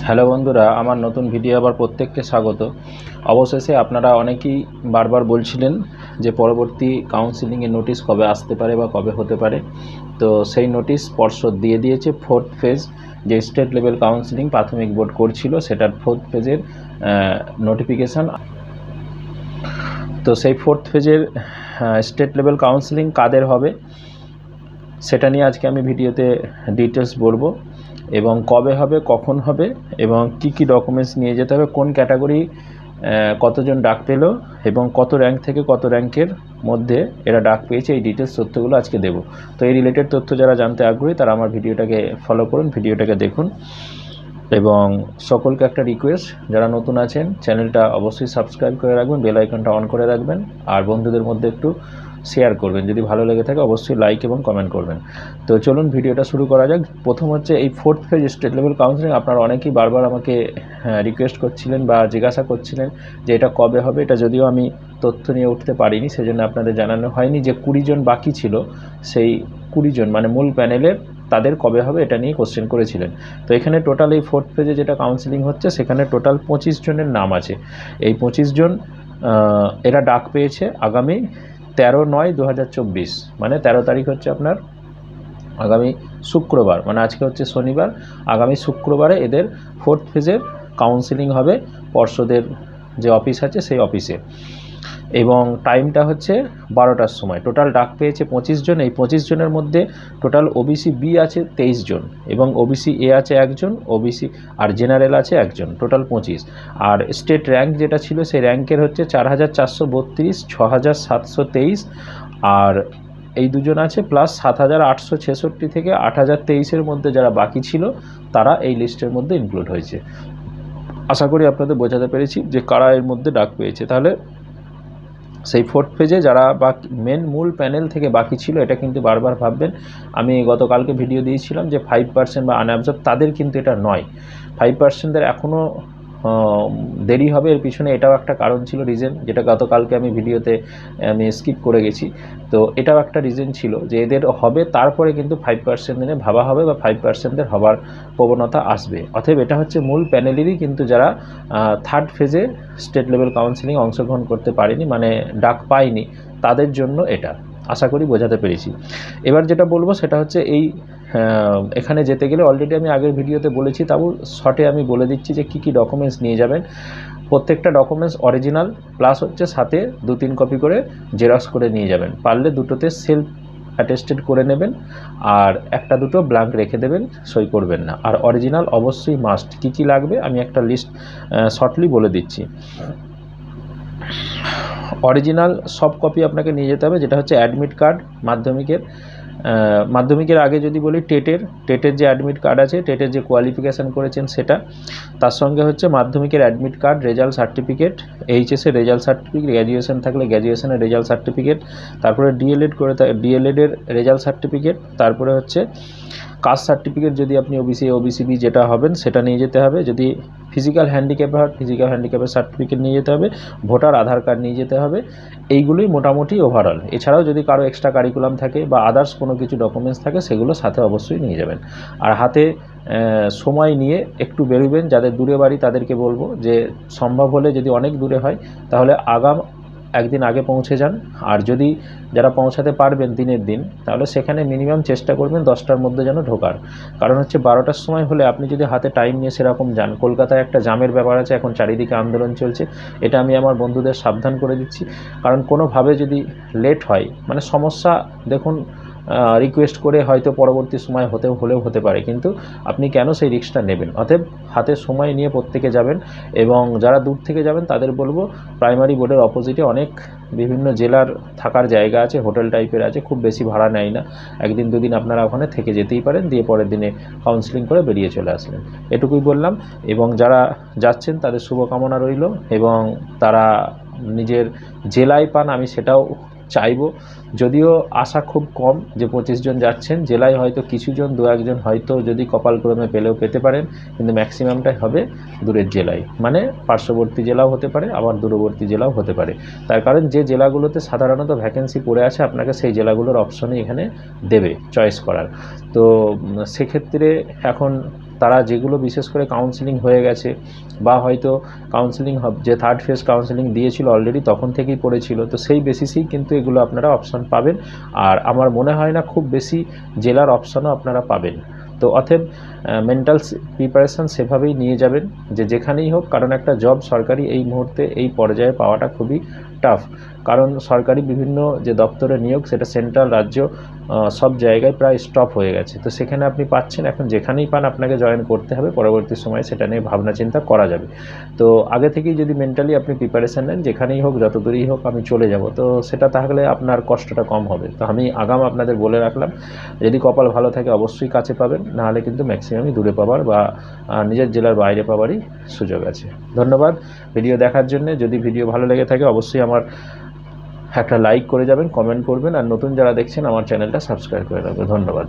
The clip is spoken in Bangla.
হ্যালো বন্ধুরা, আমার নতুন ভিডিও আবার প্রত্যেককে স্বাগত। অবশেষে আপনারা অনেকেই বারবার বলছিলেন যে পরবর্তী কাউন্সিলিংয়ের নোটিশ কবে আসতে পারে বা কবে হতে পারে। তো সেই নোটিশ পর্ষদ দিয়ে দিয়েছে। ফোর্থ ফেজ যে স্টেট লেভেল কাউন্সিলিং প্রাথমিক বোর্ড করছিল সেটার ফোর্থ ফেজের নোটিফিকেশান। তো সেই ফোর্থ ফেজের স্টেট লেভেল কাউন্সিলিং কাদের হবে সেটা নিয়ে আজকে আমি ভিডিওতে ডিটেলস বলবো, এবং কবে হবে, কখন হবে, এবং কি কি ডকুমেন্টস নিয়ে যেতে হবে, কোন ক্যাটাগরি কতজন ডাক পেল, এবং কত র্যাঙ্ক থেকে কত র্যাঙ্কের মধ্যে এরা ডাক পেয়েছে, এই ডিটেলস তথ্যগুলো আজকে দেব। তো এই রিলেটেড তথ্য যারা জানতে আগ্রহী তারা আমার ভিডিওটাকে ফলো করুন, ভিডিওটাকে দেখুন। এবং সকলকে একটা রিকোয়েস্ট, যারা নতুন আছেন চ্যানেলটা অবশ্যই সাবস্ক্রাইব করে রাখবেন, বেল আইকনটা অন করে রাখবেন, আর বন্ধুদের মধ্যে একটু শেয়ার করবেন। যদি ভালো লেগে থাকে অবশ্যই লাইক এবং কমেন্ট করবেন। তো চলুন ভিডিওটা শুরু করা যাক। প্রথম হচ্ছে এই fourth phase state level counselling. আপনারা অনেকেই বারবার আমাকে রিকোয়েস্ট করছিলেন বা জিজ্ঞাসা করছিলেন যে এটা কবে হবে। এটা যদিও আমি তথ্য নিয়ে উঠতে পারিনি, সেজন্য আপনাদের জানানো হয়নি। যে 20 জন বাকি ছিল, সেই 20 জন মানে মূল প্যানেলের তাদের কবে হবে এটা নিয়ে কোশ্চেন করেছিলেন। তো এখানে টোটাল এই ফোর্থ ফেজে যেটা কাউন্সিলিং হচ্ছে সেখানে টোটাল 25 জনের নাম আছে। এই 25 জন এরা ডাক পেয়েছে আগামী 13/9/2024, মানে 13 তারিখ হচ্ছে আপনার আগামী শুক্রবার, মানে আজকে হচ্ছে শনিবার, আগামী শুক্রবারে এদের ফোর্থ ফেজের কাউন্সিলিং হবে পর্ষদের যে অফিস আছে সেই অফিসে, এবং টাইমটা হচ্ছে 12টার সময়। টোটাল ডাক পেয়েছে 25 জন। এই 25 জনের মধ্যে টোটাল ওবিসি বি আছে 23 জন, এবং ওবিসি এ আছে 1 জন, ওবিসি আর জেনারেল আছে 1 জন, টোটাল 25। আর স্টেট র্যাঙ্ক যেটা ছিল সেই র্যাঙ্কের হচ্ছে 4432, 6723, আর এই দুজন আছে প্লাস 7866 থেকে 8023-এর মধ্যে যারা বাকি ছিল তারা এই লিস্টের মধ্যে ইনক্লুড হয়েছে। আশা করি আপনাদের বোঝাতে পেরেছি যে কারা এর মধ্যে ডাক পেয়েছে। তাহলে সেই ফোর্থ ফেজে যারা মূল প্যানেল থেকে বাকি ছিল, এটা কিন্তু বারবার ভাববেন, আমি গতকালকে ভিডিও দিয়েছিলাম যে 5% বা আনঅ্যাবজর্ব তাদের কিন্তু এটা নয়। 5%দের এখনও দেরি হবে। এর পিছনে এটাও একটা কারণ ছিল, রিজন, যেটা গতকালকে আমি ভিডিওতে আমি স্কিপ করে গেছি। তো এটাও একটা রিজন ছিল যে এদের হবে, তারপরে কিন্তু 5% নিয়ে ভাবা হবে বা 5%দের হবার প্রবণতা আসবে। অতএব এটা হচ্ছে মূল প্যানেলেরই কিন্তু যারা থার্ড ফেজে স্টেট লেভেল কাউন্সিলিং অংশগ্রহণ করতে পারেনি, মানে ডাক পায়নি, তাদের জন্য এটা। আশা করি বোঝাতে পেরেছি। এবার যেটা বলবো সেটা হচ্ছে এই এখানে যেতে গেলে অলরেডি আমি আগের ভিডিওতে বলেছি, তাও শর্টে আমি বলে দিচ্ছি যে কী কী ডকুমেন্টস নিয়ে যাবেন। প্রত্যেকটা ডকুমেন্টস অরিজিনাল, প্লাস হচ্ছে সাথে 2-3 কপি করে জেরক্স করে নিয়ে যাবেন। পারলে দুটোতে সেলফ অ্যাটেস্টেড করে নেবেন, আর 1-2 ব্ল্যাঙ্ক রেখে দেবেন, সই করবেন না। আর অরিজিনাল অবশ্যই মাস্ট। কী কী লাগবে আমি একটা লিস্ট শর্টলি বলে দিচ্ছি। অরিজিনাল সব কপি আপনাকে নিয়ে যেতে হবে, যেটা হচ্ছে অ্যাডমিট কার্ড মাধ্যমিকের আগে যদি বলি টেটের যে অ্যাডমিট কার্ড আছে, টেটের যে কোয়ালিফিকেশান করেছেন সেটা, তার সঙ্গে হচ্ছে মাধ্যমিকের অ্যাডমিট কার্ড, রেজাল্ট সার্টিফিকেট, এইচএসের রেজাল্ট সার্টিফিকেট, গ্র্যাজুয়েশন থাকলে গ্র্যাজুয়েশনের রেজাল্ট সার্টিফিকেট, তারপরে ডিএলএডের রেজাল্ট সার্টিফিকেট, তারপরে হচ্ছে কাস্ট সার্টিফিকেট, যদি আপনি ওবিসিবি যেটা হবেন সেটা নিয়ে যেতে হবে। যদি ফিজিক্যাল হ্যান্ডিক্যাপ হয় ফিজিক্যাল হ্যান্ডিক্যাপের সার্টিফিকেট নিয়ে যেতে হবে, ভোটার আধার কার্ড নিয়ে যেতে হবে। এইগুলোই মোটামুটি ওভারঅল। এছাড়াও যদি কারো এক্সট্রা কারিকুলাম থাকে বা আদার্স কোনো কিছু ডকুমেন্টস থাকে সেগুলো সাথে অবশ্যই নিয়ে যাবেন। আর হাতে সময় নিয়ে একটু বেরোবেন। যাদের দূরে বাড়ি তাদেরকে বলবো যে সম্ভব হলে, যদি অনেক দূরে হয় তাহলে একদিন আগে পৌঁছে যান। আর যদি যারা পৌঁছাতে পারবেন দিনের দিন, তাহলে সেখানে মিনিমাম চেষ্টা করবেন 10টার মধ্যে যেন ঢোকার। কারণ হচ্ছে 12টার সময় হলে আপনি যদি হাতে টাইম নিয়ে সেরকম যান, কলকাতায় একটা জামের ব্যাপার আছে, এখন চারিদিকে আন্দোলন চলছে, এটা আমি আমার বন্ধুদের সাবধান করে দিচ্ছি। কারণ কোনোভাবে যদি লেট হয়, মানে সমস্যা, দেখুন রিকোয়েস্ট করে হয়তো পরবর্তী সময় হলেও হতে পারে, কিন্তু আপনি কেন সেই রিস্কটা নেবেন? অতএব হাতে সময় নিয়ে প্রত্যেকে যাবেন। এবং যারা দূর থেকে যাবেন তাদের বলবো, প্রাইমারি বোর্ডের অপোজিটে অনেক বিভিন্ন জেলার থাকার জায়গা আছে, হোটেল টাইপের আছে, খুব বেশি ভাড়া নেয় না। 1-2 দিন আপনারা ওখানে থেকে যেতেই পারেন, দিয়ে পরের দিনে কাউন্সিলিং করে বেরিয়ে চলে আসলেন। এটুকুই বললাম। এবং যারা যাচ্ছেন তাদের শুভকামনা রইল, এবং তারা নিজের জেলায় পান, আমি সেটাও চাইবো। যদিও আশা খুব কম যে 25 জন যাচ্ছেন, জেলায় হয়তো কিছুজন 2-1 জন হয়তো যদি কপালক্রমে পেলেও পেতে পারেন, কিন্তু ম্যাক্সিমামটাই হবে দূরের জেলায়, মানে পার্শ্ববর্তী জেলাও হতে পারে, আবার দূরবর্তী জেলাও হতে পারে। তার কারণ যে জেলাগুলোতে সাধারণত ভ্যাকেন্সি পড়ে আছে, আপনাকে সেই জেলাগুলোর অপশনই এখানে দেবে চয়েস করার। তো সেক্ষেত্রে এখন তারা যেগুলো বিশেষ করে কাউন্সিলিং হয়ে গেছে বা হয়তো কাউন্সিলিং যে থার্ড ফেজ কাউন্সিলিং দিয়েছিল অলরেডি তখন থেকেই পড়েছিল, তো সেই বেসিসেই কিন্তু এগুলো আপনারা অপশান পাবেন। আর আমার মনে হয় না খুব বেশি জেলার অপশানও আপনারা পাবেন। তো অতএব মেন্টাল প্রিপারেশান সেভাবেই নিয়ে যাবেন যে যেখানেই হোক, কারণ একটা জব সরকারি এই মুহূর্তে এই পর্যায়ে পাওয়াটা খুবই টাফ। কারণ সরকারি বিভিন্ন যে দপ্তরে নিয়োগ সেটা সেন্ট্রাল রাজ্য সব জায়গায় প্রায় স্টপ হয়ে গেছে। তো সেখানে আপনি পাচ্ছেন, এখন যেখানেই পান আপনাকে জয়েন করতে হবে, পরবর্তী সময়ে সেটা নিয়ে ভাবনা চিন্তা করা যাবে। তো আগে থেকেই যদি মেন্টালি আপনি প্রিপারেশান নেন যেখানেই হোক যত দূরেই হোক আমি চলে যাব, তো সেটা তাহলে আপনার কষ্টটা কম হবে। তো আমি আগাম আপনাদের বলে রাখলাম, যদি কপাল ভালো থাকে অবশ্যই কাছে পাবেন, নাহলে কিন্তু ম্যাক্সিমামই দূরে পাবার বা নিজের জেলার বাইরে পাবারই সুযোগ আছে। ধন্যবাদ ভিডিও দেখার জন্য। যদি ভিডিও ভালো লেগে থাকে অবশ্যই আমার একটা লাইক করে যাবেন, কমেন্ট করবেন, আর নতুন যারা দেখছেন আমার চ্যানেলটা সাবস্ক্রাইব করে রাখবেন। ধন্যবাদ।